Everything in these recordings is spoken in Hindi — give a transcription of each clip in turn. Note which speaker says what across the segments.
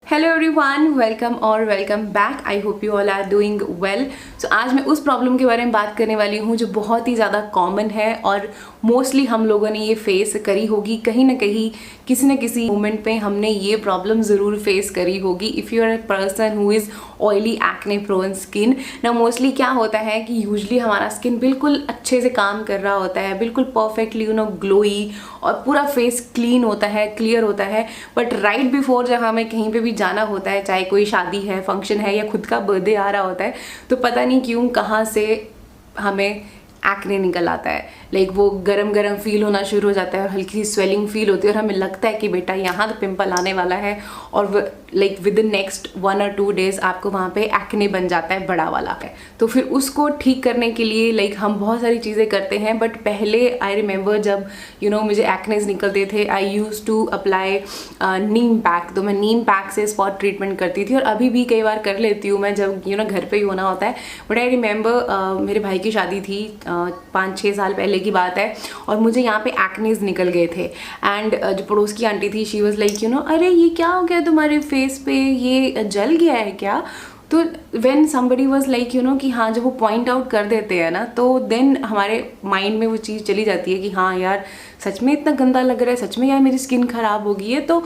Speaker 1: हेलो एवरीवन, वेलकम और welcome back. I hope you all are doing well. So आज मैं उस प्रॉब्लम के बारे में बात करने वाली हूँ जो बहुत ही ज़्यादा कॉमन है और मोस्टली हम लोगों ने ये फेस करी होगी। कहीं ना कहीं किसी न किसी मोमेंट पे हमने ये प्रॉब्लम ज़रूर फेस करी होगी। If you are a person who is oily acne prone skin, ना मोस्टली क्या होता है कि यूजली हमारा स्किन बिल्कुल अच्छे से काम कर रहा होता है, बिल्कुल परफेक्टली ग्लोई और पूरा फेस क्लीन होता है, क्लियर होता है। बट राइट बिफोर जब हमें कहीं पे भी जाना होता है, चाहे कोई शादी है, फंक्शन है या खुद का बर्थडे आ रहा होता है, तो पता नहीं क्यों कहाँ से हमें एक्ने निकल आता है। लाइक वो गरम गरम फील होना शुरू हो जाता है और हल्की सी स्वेलिंग फील होती है और हमें लगता है कि बेटा यहाँ तो पिंपल आने वाला है, और लाइक विद इन नेक्स्ट 1 और 2 डेज आपको वहाँ पे एक्ने बन जाता है, बड़ा वाला है। तो फिर उसको ठीक करने के लिए लाइक हम बहुत सारी चीज़ें करते हैं। बट पहले आई रिमेंबर जब मुझे एक्नेस निकलते थे, I use to apply neem pack. तो मैं नीम पैक से स्पॉट ट्रीटमेंट करती थी और अभी भी कई बार कर लेती हूँ मैं जब घर पे ही होना होता है। बट आई रिमेंबर मेरे भाई की शादी थी 5-6 साल पहले की बात है, और मुझे यहाँ पे एक्नेस निकल गए थे। एंड जो पड़ोस की आंटी थी, शी वाज लाइक अरे ये क्या हो गया तुम्हारे फेस पे, ये जल गया है क्या? तो व्हेन समबडी वाज लाइक कि हाँ, जब वो पॉइंट आउट कर देते हैं ना, तो देन हमारे माइंड में वो चीज़ चली जाती है कि हाँ यार, सच में इतना गंदा लग रहा है, सच में यार मेरी स्किन खराब हो गई है। तो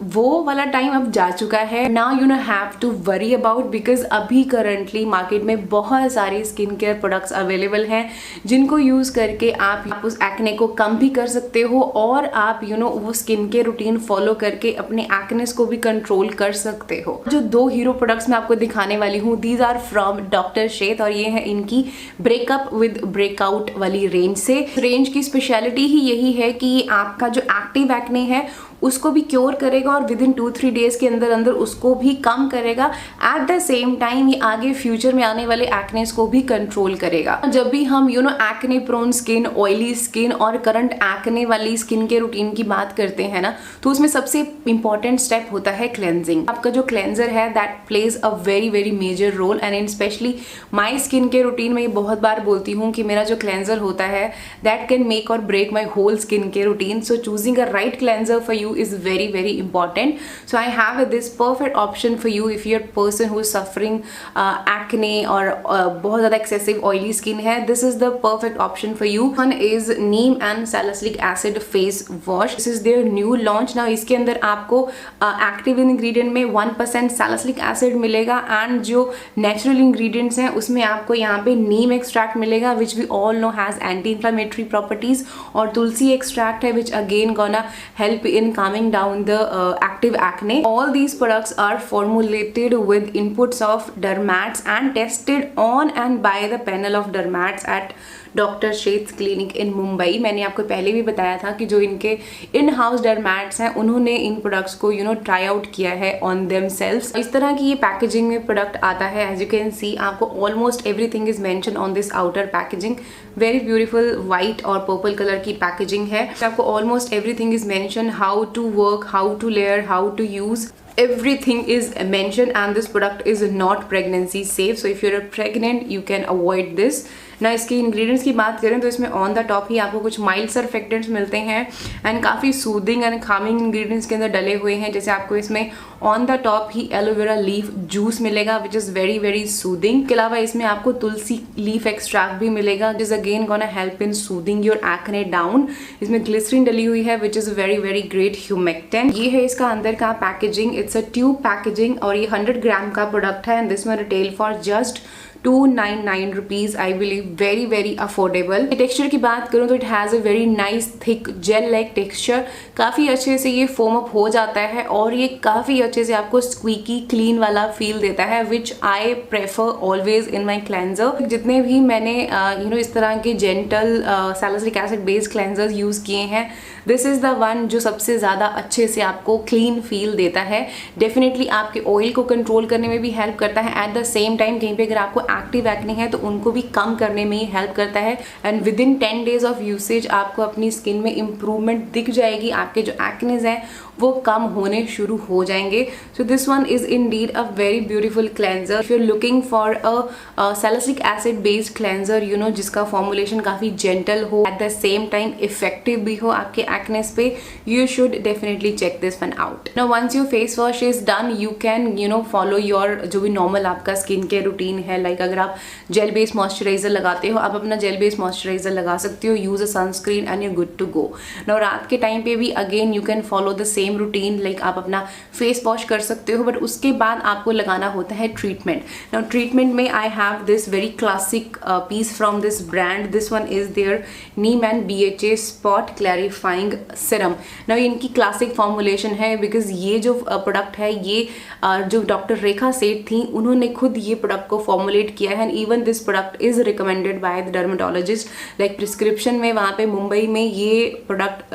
Speaker 1: वो वाला टाइम अब जा चुका है। Now have to worry about, because अभी करंटली मार्केट में बहुत सारे स्किन केयर प्रोडक्ट्स अवेलेबल हैं जिनको यूज़ करके आप उस एक्ने को कम भी कर सकते हो, और आप वो स्किन केयर रूटीन फॉलो करके अपने एक्नेस को भी कंट्रोल कर सकते हो। जो 2 हीरो प्रोडक्ट्स मैं आपको दिखाने वाली हूँ, these are from doctor Sheth, और ये है इनकी ब्रेकअप विद ब्रेकआउट वाली रेंज से। रेंज की स्पेशलिटी ही यही है कि ये आपका जो एक्टिव एक्ने है उसको भी क्योर करेगा और विद इन 2-3 डेज के अंदर अंदर उसको भी कम करेगा। एट द सेम टाइम ये आगे फ्यूचर में आने वाले एक्नेस को भी कंट्रोल करेगा। जब भी हम acne prone skin, oily skin और करंट एक्ने वाली स्किन के रूटीन की बात करते हैं ना, तो उसमें सबसे इंपॉर्टेंट स्टेप होता है क्लेंजिंग। आपका जो क्लेंजर है that plays a very very major role, and in specially my skin के रूटीन में ये बहुत बार बोलती हूँ कि मेरा जो क्लेंजर होता है दैट कैन मेक और ब्रेक माई होल स्किन के routine. So choosing a right cleanser for you is very very important. So I have this perfect option for you if you're a person who is suffering acne or बहुत ज़्यादा excessive oily skin है. This is the perfect option for you. One is neem and salicylic acid face wash. This is their new launch. Now इसके अंदर आपको active ingredient में 1% salicylic acid मिलेगा, and जो natural ingredients हैं उसमें आपको यहाँ पे नीम extract मिलेगा, which we all know has anti-inflammatory properties, और तुलसी extract है which again gonna help in calming down the active acne. All these products are formulated with inputs of dermats and tested on and by the panel of dermats at doctor Sheth clinic in Mumbai. मैंने आपको पहले भी बताया था कि जो इनके इन हाउस डर्मैट्स हैं उन्होंने इन प्रोडक्ट्स को ट्राई आउट किया है ऑन देमसेल्व्स। इस तरह की ये पैकेजिंग में प्रोडक्ट आता है। एज यू कैन सी, आपको almost everything is mention on this outer packaging. Very beautiful white और पर्पल कलर की पैकेजिंग है। आपको almost everything is mention, how to work, how to layer, how to use, everything is mentioned, and this product is not pregnancy safe. So if you're pregnant you can avoid this. ना इसके इंग्रेडिएंट्स की बात करें तो इसमें ऑन द टॉप ही आपको कुछ माइल्ड सर्फेक्टेंट्स मिलते हैं एंड काफ़ी सूदिंग एंड कामिंग इंग्रेडिएंट्स के अंदर डले हुए हैं। जैसे आपको इसमें ऑन द टॉप ही एलोवेरा लीफ जूस मिलेगा which is very very soothing. इसके अलावा इसमें आपको तुलसी लीफ एक्सट्रैक्ट भी मिलेगा जिस again gonna help in soothing your acne down. इसमें ग्लिसरीन डली हुई है विच is very very great humectant. ये है इसका अंदर का packaging. It's a tube packaging और ये 100 ग्राम का प्रोडक्ट है, एंड दिस में retail for just 299 rupees. I believe very very affordable. Texture की बात करूँ तो it has a very nice thick gel like texture. काफ़ी अच्छे से ये फोम अप हो जाता है और ये काफ़ी अच्छे से आपको स्क्वीकी क्लीन वाला फील देता है, which I prefer always in my cleanser. जितने भी मैंने इस तरह के gentle salicylic acid based cleansers use किए हैं, दिस इज़ द वन जो सबसे ज़्यादा अच्छे से आपको क्लीन फील देता है। डेफिनेटली आपके ऑयल को कंट्रोल करने में भी हेल्प करता है। एट द सेम टाइम कहीं पे अगर आपको एक्टिव एक्ने है तो उनको भी कम करने करने में हेल्प करता है and with in 10 days of usage आपको अपनी स्किन में इम्प्रूवमेंट दिख जाएगी, आपके जो एक्नेस हैं वो कम होने शुरू हो जाएंगे। So this one is indeed a very beautiful cleanser. If you are looking for a salicylic acid based cleanser जिसका फॉर्मुलेशन काफी जेंटल हो, at the same time effective भी हो आपके एक्नेस पे, you should definitely check this one out. Now once your face wash is done, you can follow your जो भी नॉर्मल आपका स्किन केयर रूटीन है। लाइक अगर आप जेल बेस्ड मॉइस्चराइजर लगाते हो, आप अपना जेल बेस्ड मॉइस्चराइजर लगा सकते हो, use a sunscreen and you good to go. Now रात के टाइम पे भी again you can follow the same routine, like आप अपना फेस वॉश कर सकते हो, बट उसके बाद आपको लगाना होता है ट्रीटमेंट। नाउ ट्रीटमेंट में I have this very classic piece from this brand, this one is their neem and BHA spot clarifying serum. Now इनकी क्लासिक फॉर्मुलेशन है, बिकॉज ये जो प्रोडक्ट है ये जो डॉक्टर रेखा सेठ थी उन्होंने खुद ये प्रोडक्ट को फॉर्मुलेट किया है and even this product is recommended by the dermatologist. Like prescription में वहाँ पे मुंबई में ये प्रोडक्ट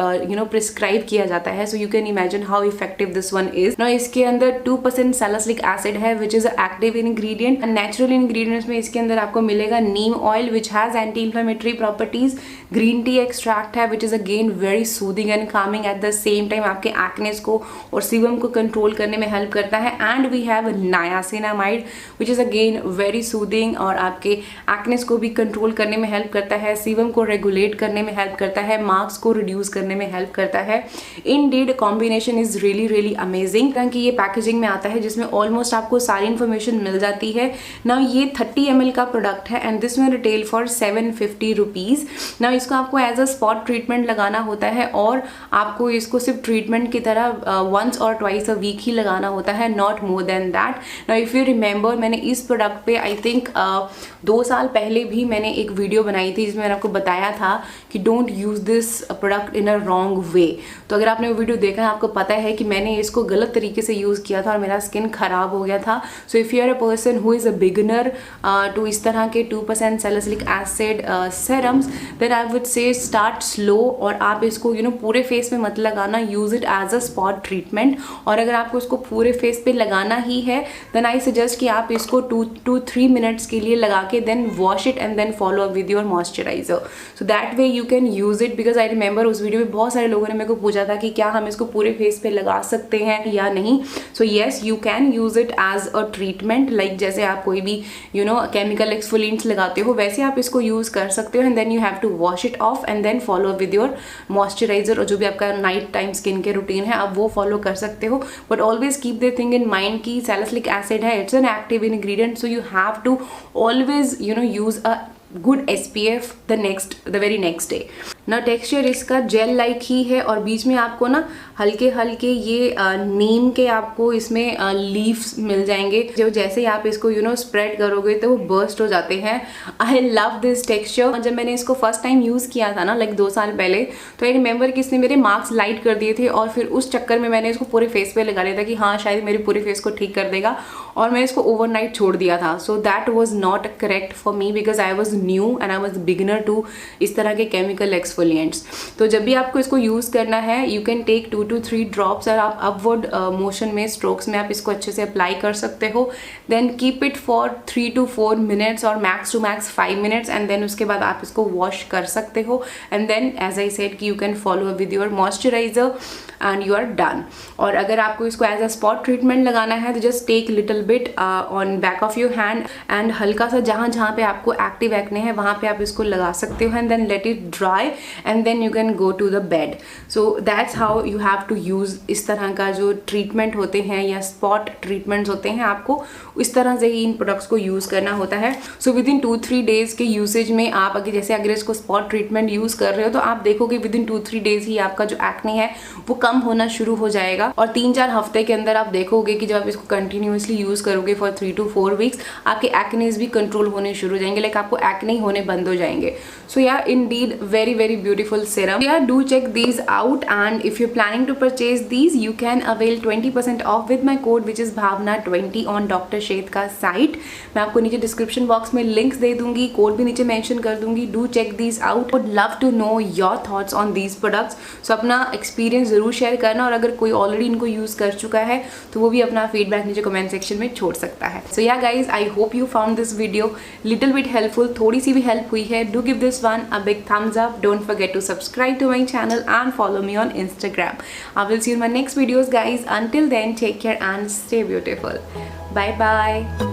Speaker 1: प्रिस्क्राइब किया जाता है। So you can imagine how effective this one is. Now इसके अंदर 2% सैलिसिलिक एसिड है which is active ingredient and natural ingredients में इसके अंदर आपको मिलेगा neem oil which has anti inflammatory properties, green tea extract है which is again very soothing and calming, at the same time आपके एक्नेस को और सीबम को कंट्रोल करने में हेल्प करता है। And we have niacinamide which is again very soothing और आपके एक्नेस को भी कंट्रोल करने में हेल्प करता है, सीबम को रेगुलेट करने में हेल्प करता है, मार्क्स को रिड्यूस करने में हेल्प करता है। Indeed combination is really amazing. कि ये पैकेजिंग में आता है जिसमें ऑलमोस्ट आपको सारी इन्फॉर्मेशन मिल जाती है। नाउ ये 30 ml का प्रोडक्ट है एंड दिस में रिटेल फॉर 750 रुपीज। नाउ इसको आपको एज अ स्पॉट ट्रीटमेंट लगाना होता है और आपको इसको सिर्फ ट्रीटमेंट की तरह वंस और ट्वाइस अ वीक ही लगाना होता है, not more than that. Now if you remember, मैंने इस प्रोडक्ट पे आई थिंक 2 साल पहले भी मैंने एक वीडियो बनाई थी जिसमें मैंने आपको बताया था कि don't use this product in a wrong way. तो अगर आपने वो वीडियो देखा है आपको पता है कि मैंने इसको गलत तरीके से यूज किया था और मेरा स्किन खराब हो गया था। So if you are a person who is a beginner to इस तरह के 2% salicylic acid serums, then I would say start slow और आप इसको पूरे फेस में मत लगाना, use it as a spot treatment. और अगर आपको इसको पूरे फेस पे लगाना ही है देन आई सजेस्ट कि आप इसको 2 to 3 मिनट्स के लिए लगा के then wash it and then follow up with your moisturiser. So that way you can use it, because I remember उस वीडियो में बहुत सारे लोगों ने मेरे को पूछा था कि क्या हम इसको पूरे फेस पे लगा सकते हैं या नहीं। So yes, you can use it as a treatment, like जैसे आप कोई भी केमिकल एक्सफोलिएंट्स लगाते हो वैसे आप इसको यूज कर सकते हो and then you have to wash it off and then follow with your moisturiser और जो भी आपका night time skin care routine है आप वो फॉलो कर सकते हो। But always keep the thing in mind कि सैलिसिलिक एसिड है, it's an active ingredient, so you have to always use a good SPF the very next day। ना टेक्सचर इसका जेल लाइक ही है और बीच में आपको ना हल्के हल्के ये नीम के आपको इसमें लीव्स मिल जाएंगे, जो जैसे ही आप इसको स्प्रेड करोगे तो वो बर्स्ट हो जाते हैं। I love this texture. जब मैंने इसको फर्स्ट टाइम यूज़ किया था ना, लाइक 2 साल पहले, तो आई रिमेंबर कि इसने मेरे मार्क्स लाइट कर दिए थे और फिर उस चक्कर में मैंने इसको पूरे फेस पे लगा लिया था कि हाँ शायद मेरे पूरे फेस को ठीक कर देगा और मैं इसको ओवरनाइट छोड़ दिया था। So that was not correct for me because I was new and I was beginner to इस तरह के केमिकल एक्सफोलिएंट्स। तो जब भी आपको इसको यूज़ करना है you can take 2 to 3 drops और आप अपवर्ड मोशन में स्ट्रोक्स में आप इसको अच्छे से अप्लाई कर सकते हो। Then keep it for 3 to 4 minutes और max to max 5 minutes and then उसके बाद आप इसको वॉश कर सकते हो and then as I said कि you can follow with your moisturizer and you are done. और अगर आपको इसको एज अ स्पॉट ट्रीटमेंट लगाना है तो just take little bit on back of your hand and हल्का सा जहाँ पे आपको एक्टिव एक्ने है वहाँ पे आप इसको लगा सकते हो and then let it dry and then you can go to the bed. So that's how you have to use इस तरह का जो ट्रीटमेंट होते हैं या स्पॉट ट्रीटमेंट्स होते हैं, आपको इस तरह से ही इन प्रोडक्ट्स को यूज़ करना होता है। सो विद इन 2-3 डेज़ के यूसेज में आप अगर इसको स्पॉट ट्रीटमेंट यूज़ कर रहे हो तो आप देखोगे विद इन 2-3 डेज़ ही आपका जो एक्ने है वो कम होना शुरू हो जाएगा और 3-4 हफ्ते के अंदर आप देखोगे कि जब आप इसको कंटिन्यूसली यूज़ करोगे फॉर 3 to 4 वीक्स आपके एक्नेस भी कंट्रोल होने शुरू हो जाएंगे, लाइक आपको एक्ने होने बंद हो जाएंगे। सो या Indeed very very beautiful serum. Yeah, do check these out, and if you're planning to purchase these, you can avail 20% off with my code which is Bhavna20 on Dr. Sheth का site. मैं आपको नीचे डिस्क्रिप्शन बॉक्स में लिंक्स दे दूंगी, कोड भी नीचे मेंशन कर दूंगी. Do check these out. Would love to know your thoughts on these products. So अपना एक्सपीरियंस जरूर शेयर करना, और अगर कोई ऑलरेडी इनको यूज कर चुका है तो वो भी अपना फीडबैक नीचे कमेंट सेक्शन में छोड़ सकता है. So yeah guys, I hope you found this video little bit helpful. थोड़ी सी भी हेल्प हुई है, do give this one a big thumbs up. Don't forget to subscribe to my channel and follow me on Instagram. I will see you in my next videos guys. Until then, take care and stay beautiful. Bye bye.